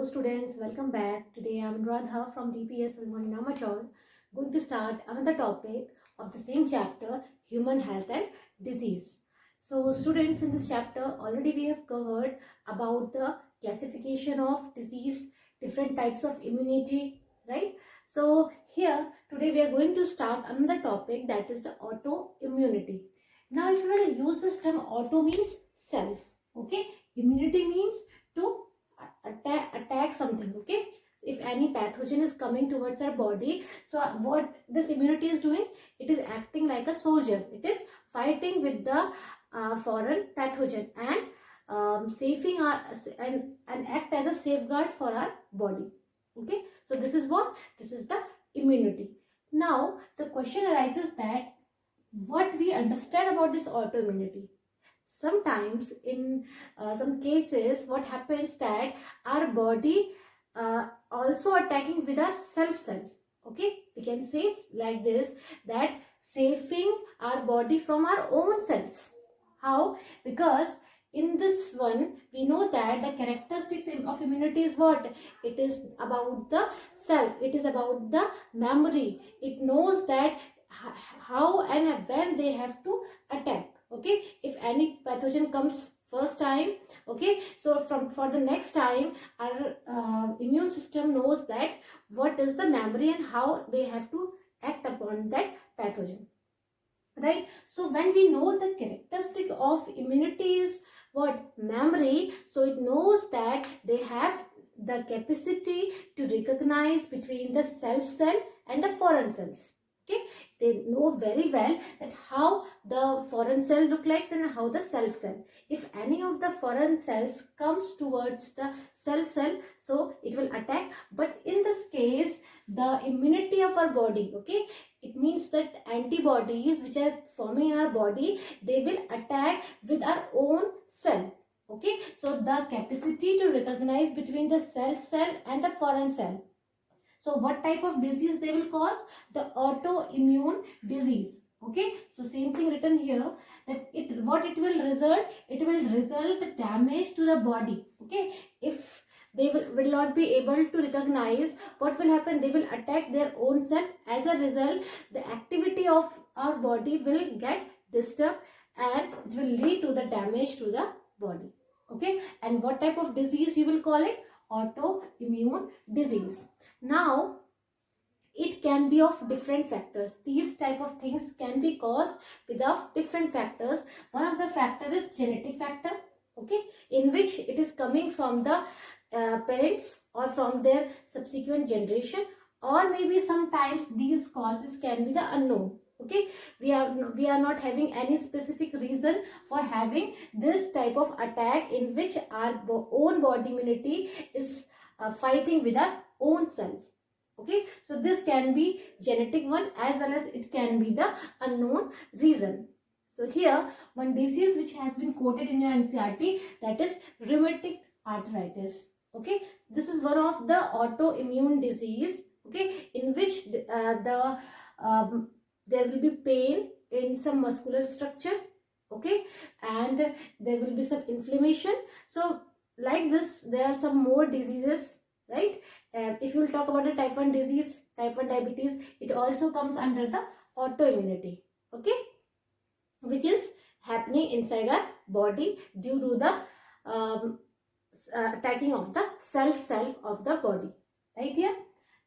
students, welcome back. Today I am Radha from DPS Salmani Namachal, going to start another topic of the same chapter, human health and disease. So students, in this chapter already we have covered about the classification of disease, different types of immunity, right? So here today we are going to start another topic, that is the autoimmunity. Now if you will use this term, auto means self, okay? Immunity means to attack something, okay? If any pathogen is coming towards our body, so what this immunity is doing, it is acting like a soldier. It is fighting with the foreign pathogen and saving our and act as a safeguard for our body, okay? So this is what, this is the immunity. Now the question arises that what we understand about this autoimmunity. Sometimes in some cases what happens that our body also attacking with our self cell, okay? We can say it's like this, that saving our body from our own cells. How? Because in this one we know that the characteristics of immunity is what? It is about the self, it is about the memory. It knows that how and when they have to attack, okay? If any pathogen comes first time, okay, so for the next time our immune system knows that what is the memory and how they have to act upon that pathogen, right? So when we know the characteristic of immunity is what? Memory. So it knows that they have the capacity to recognize between the self cell and the foreign cells, okay? They know very well that how the foreign cell look like and how the self cell. If any of the foreign cells comes towards the self cell, so it will attack. But in this case, the immunity of our body, okay, it means that antibodies which are forming in our body, they will attack with our own cell, okay? So the capacity to recognize between the self cell and the foreign cell. So what type of disease they will cause? The autoimmune disease, okay? So same thing written here, that what it will result? It will result the damage to the body, okay? If they will not be able to recognize, what will happen? They will attack their own cell. As a result, the activity of our body will get disturbed and it will lead to the damage to the body, okay? And what type of disease you will call it? Autoimmune disease. Now it can be of different factors. These type of things can be caused with of different factors. One of the factor is genetic factor, okay, in which it is coming from the parents or from their subsequent generation, or maybe sometimes these causes can be the unknown, okay? We are not having any specific reason for having this type of attack in which our own body immunity is fighting with our own self, okay? So this can be genetic one, as well as it can be the unknown reason. So here one disease which has been quoted in your NCERT, that is rheumatic arthritis, okay? This is one of the autoimmune disease, okay, in which there will be pain in some muscular structure, okay, and there will be some inflammation. So like this, there are some more diseases, right? If you will talk about the type 1 disease, type 1 diabetes, it also comes under the autoimmunity, okay, which is happening inside our body due to the attacking of the self of the body, right here.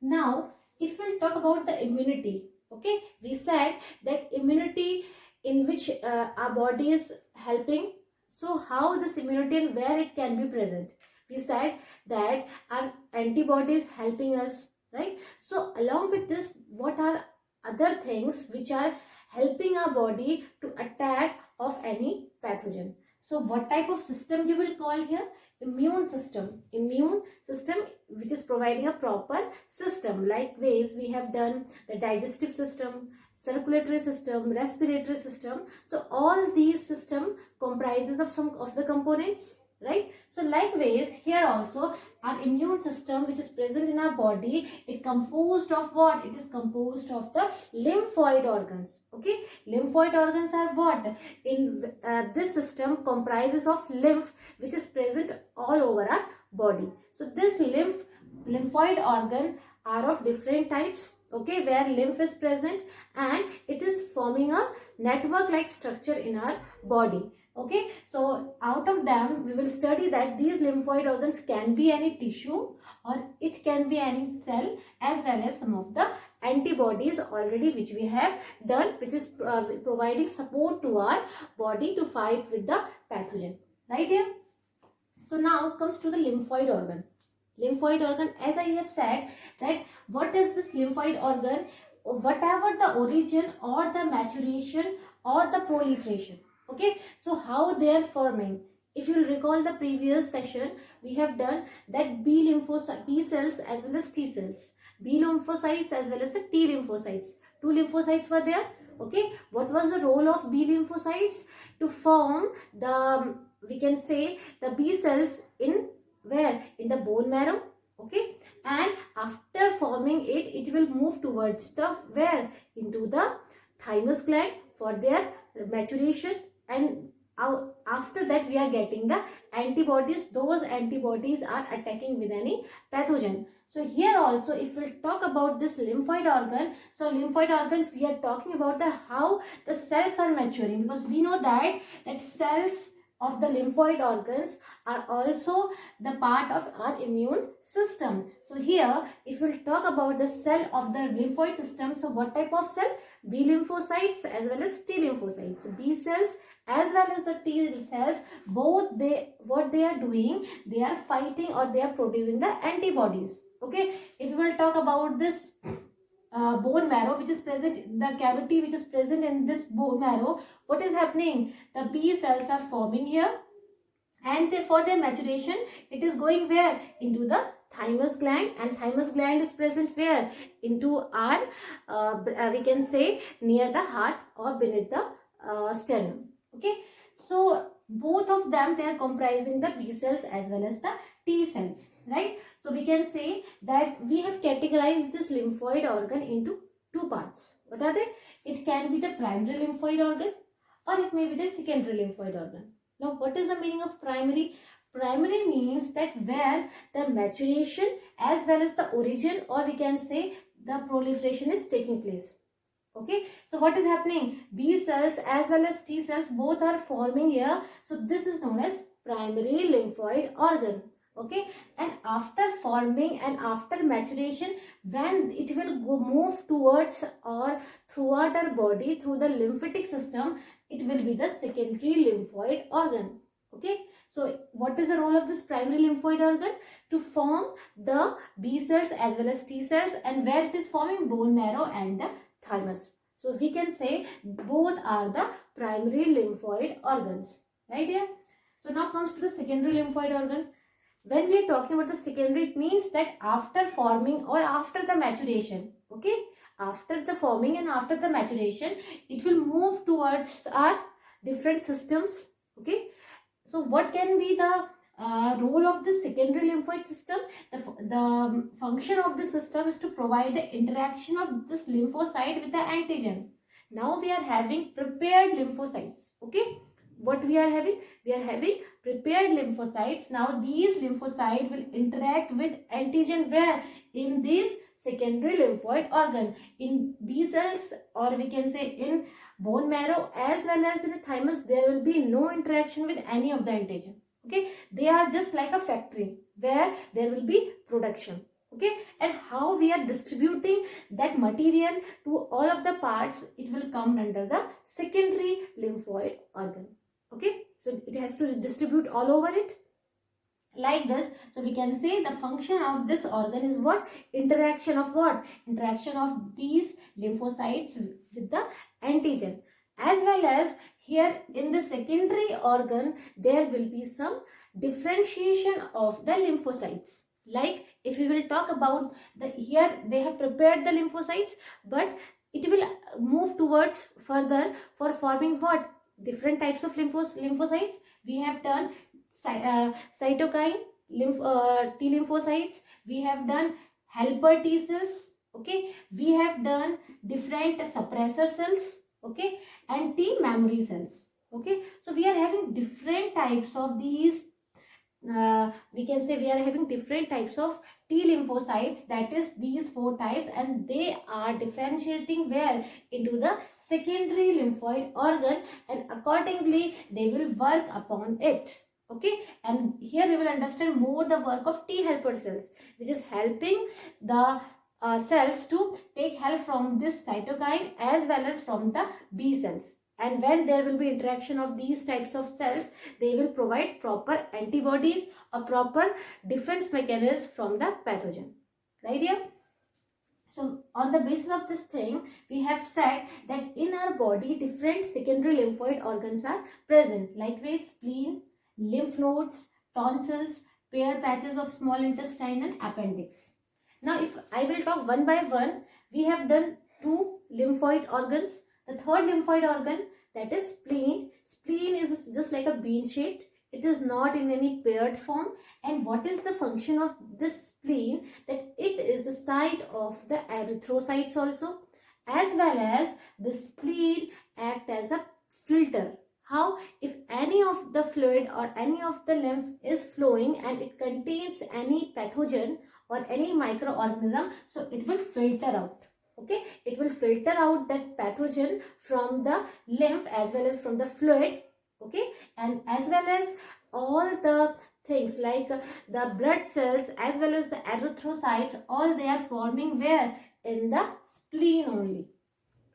Now if we'll talk about the immunity, okay, we said that immunity in which our body is helping. So how this immunity and where it can be present? We said that our antibodies helping us, right? So along with this, what are other things which are helping our body to attack of any pathogen? So what type of system you will call here? Immune system. Immune system which is providing a proper system. Like ways we have done the digestive system, circulatory system, respiratory system. So all these system comprises of some of the components, right? So likewise here also our immune system which is present in our body, it composed of what? It is composed of the lymphoid organs, okay? Lymphoid organs are what? In this system comprises of lymph which is present all over our body. So this lymphoid organ are of different types, okay, where lymph is present and it is forming a network like structure in our body. Okay, so out of them we will study that these lymphoid organs can be any tissue or it can be any cell, as well as some of the antibodies already which we have done, which is providing support to our body to fight with the pathogen, right here. So now comes to the lymphoid organ. Lymphoid organ, as I have said, that what is this lymphoid organ? Whatever the origin or the maturation or the proliferation. Okay, so how they are forming. If you will recall the previous session, we have done that B cells as well as T cells. B lymphocytes as well as the T lymphocytes. Two lymphocytes were there. Okay, what was the role of B lymphocytes? To form the, we can say, the B cells in where? In the bone marrow. Okay, and after forming it, it will move towards the where? Into the thymus gland for their maturation, and after that we are getting the antibodies. Those antibodies are attacking with any pathogen. So here also, if we'll talk about this lymphoid organ, so lymphoid organs, we are talking about the how the cells are maturing, because we know that cells of the lymphoid organs are also the part of our immune system. So here, if we'll talk about the cell of the lymphoid system, so what type of cell? B lymphocytes as well as T lymphocytes. B cells as well as the T cells, both what they are doing, they are fighting or they are producing the antibodies. Okay, if we will talk about this bone marrow which is present, the cavity which is present in this bone marrow, what is happening? The B cells are forming here, and for their maturation it is going where? Into the thymus gland, and thymus gland is present where? Into our we can say near the heart or beneath the sternum. Okay, so both of them, they are comprising the B cells as well as the T cells, right? So we can say that we have categorized this lymphoid organ into two parts. What are they? It can be the primary lymphoid organ or it may be the secondary lymphoid organ. Now, what is the meaning of primary? Primary means that where the maturation as well as the origin, or we can say the proliferation, is taking place. Okay, so what is happening? B cells as well as T cells both are forming here. So this is known as primary lymphoid organ. Okay, and after forming and after maturation, when it will move towards or throughout our body through the lymphatic system, it will be the secondary lymphoid organ. Okay, so what is the role of this primary lymphoid organ? To form the B cells as well as T cells, and where it is forming? Bone marrow and the thymus. So we can say both are the primary lymphoid organs, right here. So now comes to the secondary lymphoid organ. When we are talking about the secondary, it means that after forming or after the maturation, okay, after the forming and after the maturation, it will move towards our different systems. Okay, so what can be the role of the secondary lymphoid system? The function of the system is to provide the interaction of this lymphocyte with the antigen. Now we are having prepared lymphocytes. Okay, what we are having? We are having prepared lymphocytes. Now these lymphocytes will interact with antigen where? In this secondary lymphoid organ. In B cells, or we can say in bone marrow as well as in the thymus, there will be no interaction with any of the antigen. Okay, they are just like a factory where there will be production. Okay, and how we are distributing that material to all of the parts, it will come under the secondary lymphoid organ. Okay, so it has to distribute all over it like this. So we can say the function of this organ is what? Interaction of what? Interaction of these lymphocytes with the antigen, as well as here in the secondary organ there will be some differentiation of the lymphocytes. Like if we will talk about the, here they have prepared the lymphocytes, but it will move towards further for forming what? Different types of lymphocytes. We have done cytokine T lymphocytes, we have done helper T cells, okay, we have done different suppressor cells, okay, and T memory cells. Okay, so we are having different types of these we can say we are having different types of T lymphocytes, that is these 4 types, and they are differentiating where into the secondary lymphoid organ, and accordingly they will work upon it. Okay, and here we will understand more the work of T helper cells, which is helping the cells to take help from this cytokine as well as from the B cells. And when there will be interaction of these types of cells, they will provide proper antibodies, a proper defense mechanism from the pathogen. Right here? So on the basis of this thing, we have said that in our body, different secondary lymphoid organs are present. Likewise, spleen, lymph nodes, tonsils, Peyer's patches of small intestine and appendix. Now, if I will talk one by one, we have done 2 lymphoid organs. The third lymphoid organ, that is spleen. Spleen is just like a bean shaped. It is not in any paired form. And what is the function of this spleen? That it is the site of the erythrocytes also, as well as the spleen act as a filter. How? If any of the fluid or any of the lymph is flowing and it contains any pathogen or any microorganism, so it will filter out. Okay, it will filter out that pathogen from the lymph as well as from the fluid. Okay, and as well as all the things like the blood cells as well as the erythrocytes, all they are forming where? In the spleen only.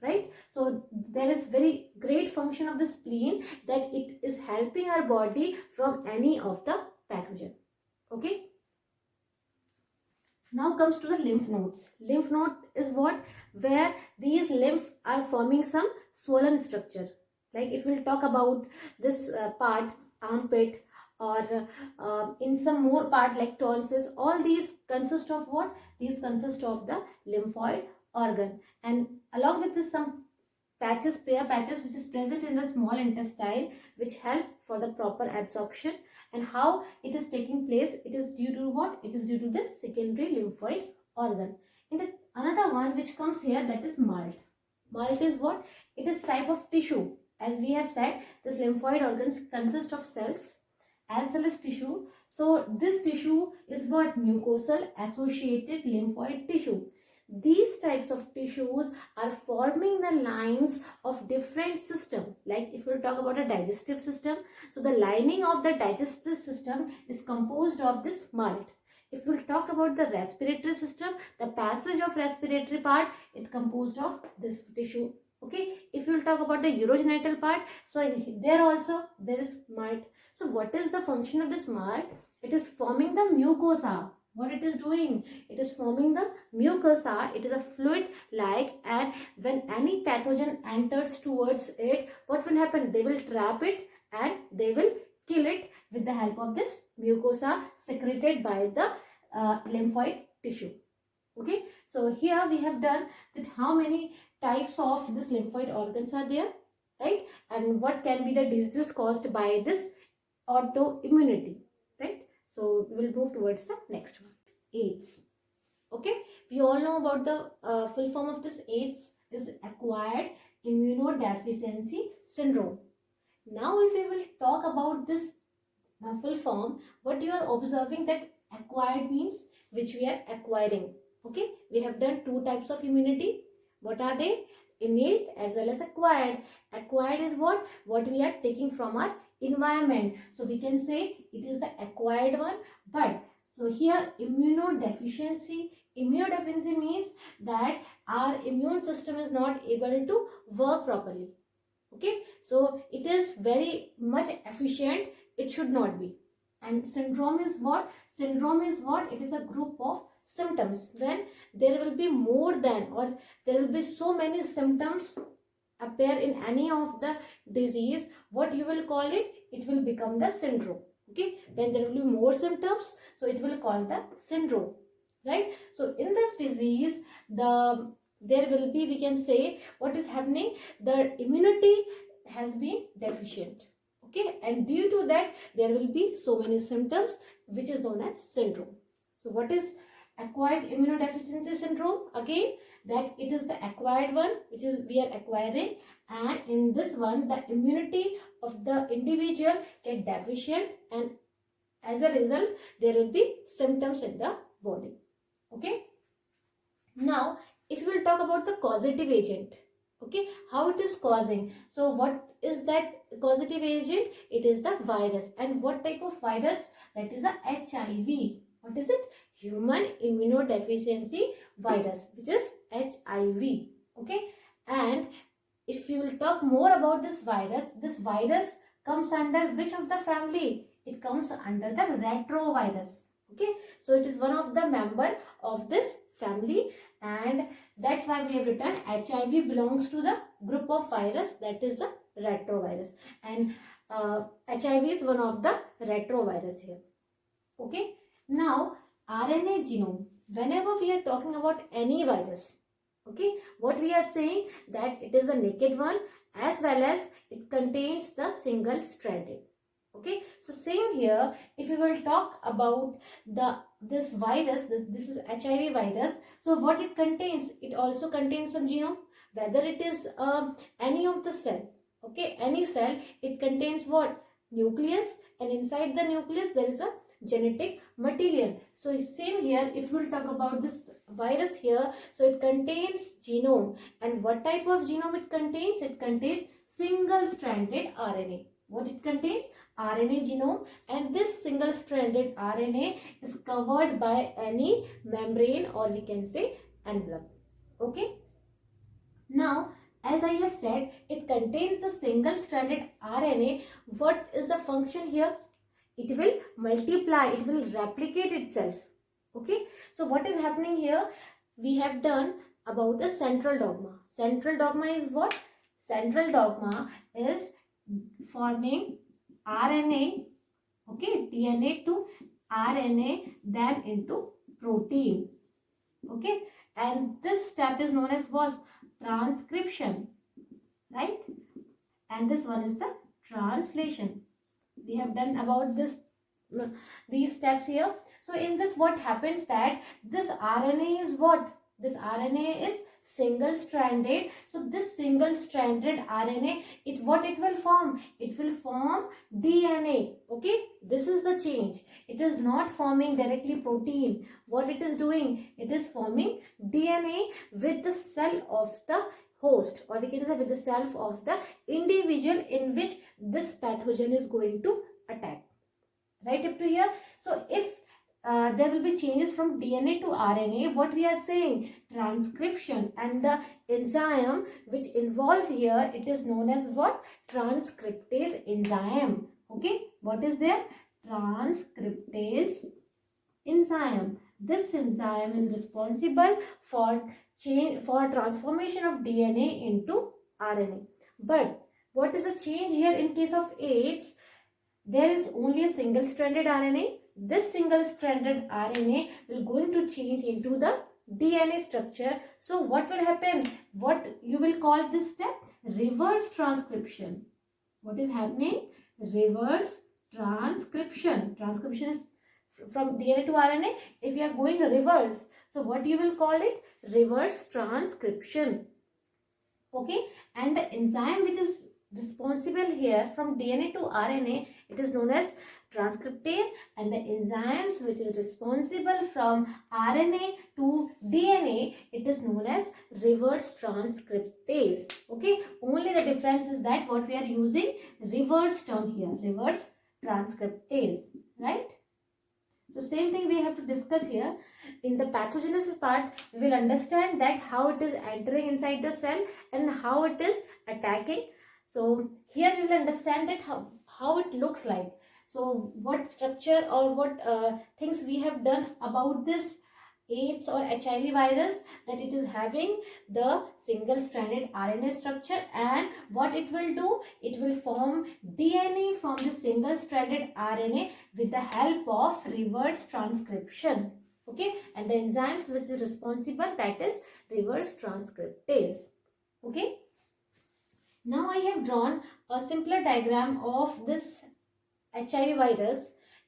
Right? So there is very great function of the spleen, that it is helping our body from any of the pathogen. Okay. Now comes to the lymph nodes. Lymph node is what? Where these lymph are forming some swollen structure. Like if we'll talk about this part, armpit, or in some more part like tonsils, all these consist of what? These consist of the lymphoid organ, and along with this some patches, Peyer's patches, which is present in the small intestine, which help for the proper absorption. And how it is taking place? It is due to what? It is due to this secondary lymphoid organ. And the another one which comes here, that is malt. Malt is what? It is type of tissue. As we have said, this lymphoid organs consist of cells as well as tissue. So this tissue is what? Mucosal associated lymphoid tissue. These types of tissues are forming the lines of different system. Like if we talk about a digestive system, so the lining of the digestive system is composed of this malt. If we talk about the respiratory system, the passage of respiratory part, it composed of this tissue. Okay, if you will talk about the urogenital part, so there also there is malt. So what is the function of this malt? It is forming the mucosa. What it is doing? It is forming the mucosa. It is a fluid like, and when any pathogen enters towards it, what will happen? They will trap it and they will kill it with the help of this mucosa secreted by the lymphoid tissue. Okay, so here we have done that how many types of this lymphoid organs are there, right? And what can be the diseases caused by this autoimmunity, right? So we will move towards the next one, AIDS. Okay, we all know about the full form of this AIDS is acquired immunodeficiency syndrome. Now if we will talk about this full form, what you are observing, that acquired means which we are acquiring. Okay, we have done 2 types of immunity. What are they? Innate as well as acquired. Acquired is what? What we are taking from our environment. So we can say it is the acquired one. But so here immunodeficiency means that our immune system is not able to work properly. Okay, so it is very much efficient. It should not be. And syndrome is what? Syndrome is what? It is a group of symptoms when there will be more than, or there will be so many symptoms appear in any of the disease. What you will call it? It will become the syndrome. Okay, when there will be more symptoms, so it will call the syndrome, right? So in this disease, there will be, we can say, what is happening? The immunity has been deficient. Okay, and due to that there will be so many symptoms, which is known as syndrome. So what is acquired immunodeficiency syndrome? Again, that it is the acquired one, which is we are acquiring, and in this one the immunity of the individual get deficient, and as a result, there will be symptoms in the body. Okay. Now, if we will talk about the causative agent, okay, how it is causing. So, what is that causative agent? It is the virus. And what type of virus? That is a HIV. What is it? Human immunodeficiency virus, which is HIV. Okay. And if you will talk more about this virus comes under which of the family? It comes under the retrovirus. Okay. So, it is one of the member of this family, and that's why we have written HIV belongs to the group of virus, that is the retrovirus, and HIV is one of the retrovirus here. Okay. Now, RNA genome, whenever we are talking about any virus, okay, what we are saying that it is a naked one as well as it contains the single stranded. Okay, so same here, if we will talk about this virus, this is HIV virus. So what it contains? It also contains some genome, whether it is any of the cell, okay, any cell, it contains what? Nucleus, and inside the nucleus there is a genetic material. So same here, if we will talk about this virus here, so it contains genome, and what type of genome it contains? It contains single stranded RNA. What it contains? RNA genome, and this single stranded RNA is covered by any membrane, or we can say envelope. Okay. Now, as I have said, it contains the single stranded RNA. What is the function here? It will multiply, it will replicate itself. Okay. So what is happening here? We have done about the central dogma. Central dogma is what? Central dogma is forming RNA, okay, DNA to RNA, then into protein. Okay, and this step is known as what? Transcription, right? And this one is the translation. We have done about these steps here. So in this, what happens that this RNA is what? This RNA is single stranded. So this single stranded RNA, what it will form? It will form DNA. Okay, this is the change. It is not forming directly protein. What it is doing? It is forming DNA with the cell of the host, or we can say with the self of the individual in which this pathogen is going to attack. Right up to here. So if there will be changes from DNA to RNA, what we are saying? Transcription, and the enzyme which involve here, it is known as what? Transcriptase enzyme. Okay, what is there? Transcriptase enzyme. This enzyme is responsible for transformation of DNA into RNA. But what is the change here in case of AIDS? There is only a single stranded RNA. This single stranded RNA will going to change into the DNA structure. So what will happen? What you will call this step? Reverse transcription. What is happening? Reverse transcription. Transcription is from DNA to RNA. If you are going reverse, so what you will call it? Reverse transcription. Okay, and the enzyme which is responsible here from DNA to RNA, it is known as transcriptase, and the enzymes which is responsible from RNA to DNA, it is known as reverse transcriptase. Okay, only the difference is that what we are using reverse term here, reverse transcriptase, right? So same thing we have to discuss here. In the pathogenesis part, we will understand that how it is entering inside the cell and how it is attacking. So here we will understand that how it looks like. So what structure or what things we have done about this AIDS or HIV virus, that it is having the single stranded RNA structure, and what it will do, it will form DNA from the single stranded RNA with the help of reverse transcription. Okay, and the enzymes which is responsible, that is reverse transcriptase. Okay, now I have drawn a simpler diagram of this HIV virus.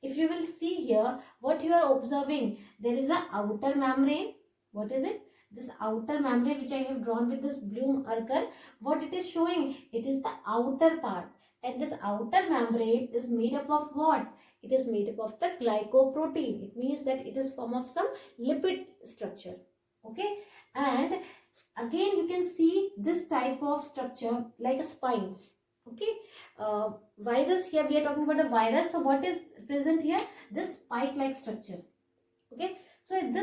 If you will see here, what you are observing, there is an outer membrane. What is it? This outer membrane which I have drawn with this blue marker, what it is showing? It is the outer part. And this outer membrane is made up of what? It is made up of the glycoprotein. It means that it is form of some lipid structure. Okay, and again you can see this type of structure like spines. Okay, virus, here we are talking about a virus. So what is present here? This spike like structure. Okay, so in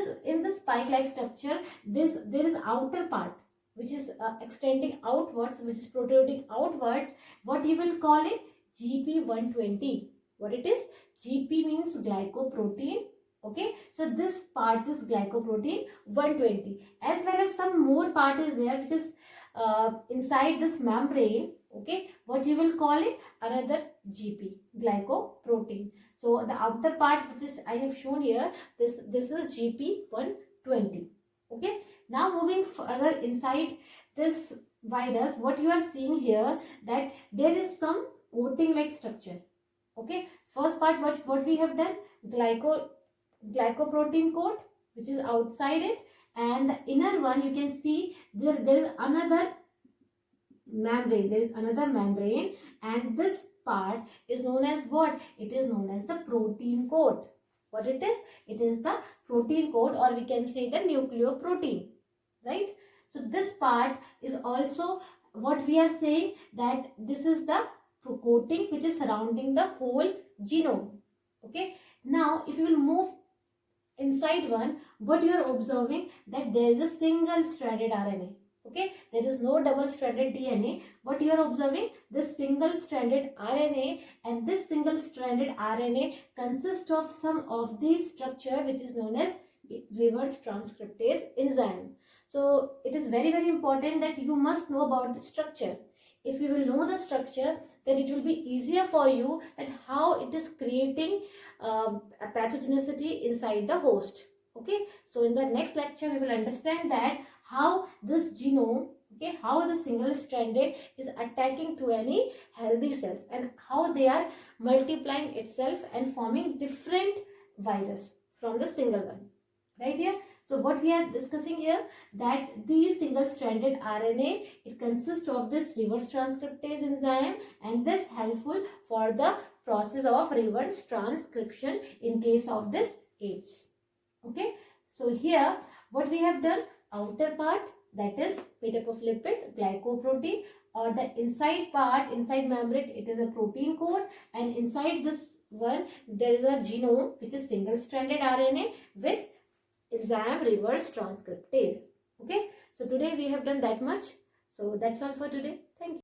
this spike like structure, there is outer part which is extending outwards, which is protruding outwards. What you will call it? GP120. What it is? GP means glycoprotein. Okay, so this part is glycoprotein 120, as well as some more part is there which is inside this membrane. Okay, what you will call it? Another GP, glycoprotein. So the outer part which is I have shown here, this is GP120. Okay, now moving further inside this virus, what you are seeing here, that there is some coating like structure. Okay, first part what we have done, glycoprotein coat which is outside it, and the inner one you can see there is another membrane. There is another membrane, and this part is known as what? It is known as the protein coat. What it is? It is the protein coat, or we can say the nucleoprotein, right? So this part is also what we are saying, that this is the coating which is surrounding the whole genome. Okay, now if you will move inside one, what you are observing, that there is a single stranded RNA. Okay, there is no double stranded DNA. What you are observing, this single stranded RNA, and this single stranded RNA consists of some of these structure which is known as reverse transcriptase enzyme. So it is very important that you must know about the structure. If you will know the structure, then it will be easier for you that how it is creating a pathogenicity inside the host. Okay, so in the next lecture we will understand that how this genome, okay, how the single stranded is attacking to any healthy cells, and how they are multiplying itself and forming different virus from the single one, right here. So what we are discussing here, that these single stranded RNA, it consists of this reverse transcriptase enzyme, and this helpful for the process of reverse transcription in case of this AIDS. Okay, so here what we have done, outer part that is made up of lipid, glycoprotein, or the inside part, inside membrane, it is a protein coat, and inside this one there is a genome which is single stranded RNA with enzyme reverse transcriptase. Okay, so today we have done that much. So that's all for today. Thank you.